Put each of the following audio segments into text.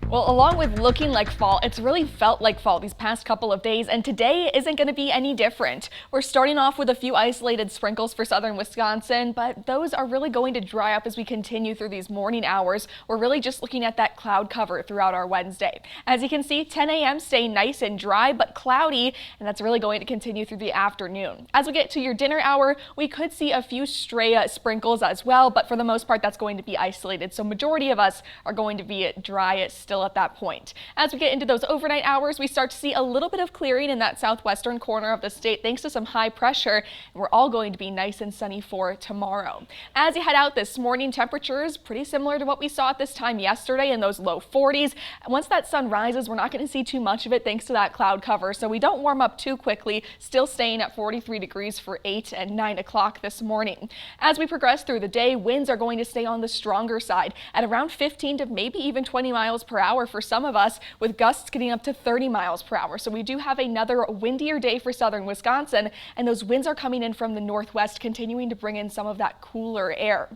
Well, along with looking like fall, it's really felt like fall these past couple of days, and today isn't going to be any different. We're starting off with a few isolated sprinkles for southern Wisconsin, but those are really going to dry up as we continue through these morning hours. We're really just looking at that cloud cover throughout our Wednesday. As you can see, 10 a.m. staying nice and dry, but cloudy, and that's really going to continue through the afternoon. As we get to your dinner hour, we could see a few stray sprinkles as well, but for the most part, that's going to be isolated. So majority of us are going to be dry still at that point. As we get into those overnight hours, we start to see a little bit of clearing in that southwestern corner of the state thanks to some high pressure, and we're all going to be nice and sunny for tomorrow. As you head out this morning, temperatures pretty similar to what we saw at this time yesterday in those low 40s. Once that sun rises, we're not going to see too much of it thanks to that cloud cover, so we don't warm up too quickly, still staying at 43 degrees for 8 and 9 o'clock this morning. As we progress through the day, winds are going to stay on the stronger side at around 15 to maybe even 20 miles per hour for some of us, with gusts getting up to 30 miles per hour. So we do have another windier day for southern Wisconsin, and those winds are coming in from the northwest, continuing to bring in some of that cooler air.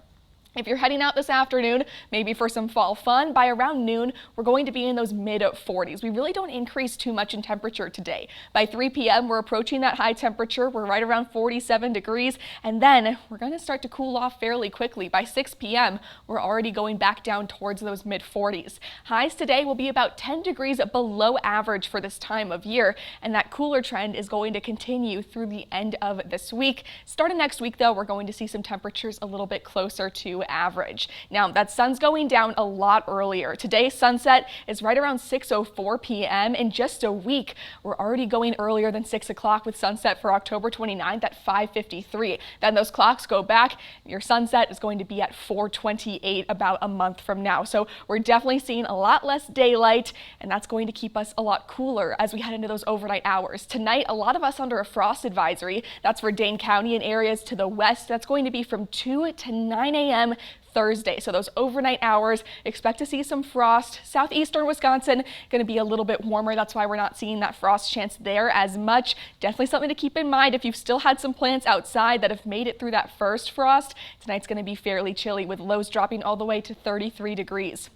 If you're heading out this afternoon, maybe for some fall fun, by around noon, we're going to be in those mid 40s. We really don't increase too much in temperature today. By 3 p.m., we're approaching that high temperature. We're right around 47 degrees, and then we're going to start to cool off fairly quickly. By 6 p.m., we're already going back down towards those mid 40s. Highs today will be about 10 degrees below average for this time of year, and that cooler trend is going to continue through the end of this week. Starting next week, though, we're going to see some temperatures a little bit closer to average. Now, that sun's going down a lot earlier. Today's sunset is right around 6:04 p.m. In just a week, we're already going earlier than 6 o'clock with sunset for October 29th at 5:53. Then those clocks go back. Your sunset is going to be at 4:28 about a month from now. So we're definitely seeing a lot less daylight, and that's going to keep us a lot cooler as we head into those overnight hours. Tonight, a lot of us under a frost advisory. That's for Dane County and areas to the west. That's going to be from 2 to 9 a.m. Thursday. So those overnight hours, expect to see some frost. Southeastern Wisconsin going to be a little bit warmer. That's why we're not seeing that frost chance there as much. Definitely something to keep in mind if you've still had some plants outside that have made it through that first frost. Tonight's going to be fairly chilly with lows dropping all the way to 33 degrees.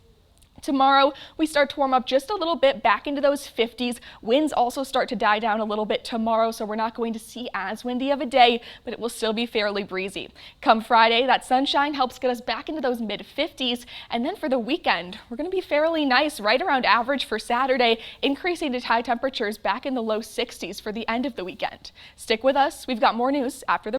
Tomorrow, we start to warm up just a little bit back into those 50s. Winds also start to die down a little bit tomorrow, so we're not going to see as windy of a day, but it will still be fairly breezy. Come Friday, that sunshine helps get us back into those mid 50s, and then for the weekend, we're going to be fairly nice, right around average for Saturday, increasing to high temperatures back in the low 60s for the end of the weekend. Stick with us. We've got more news after the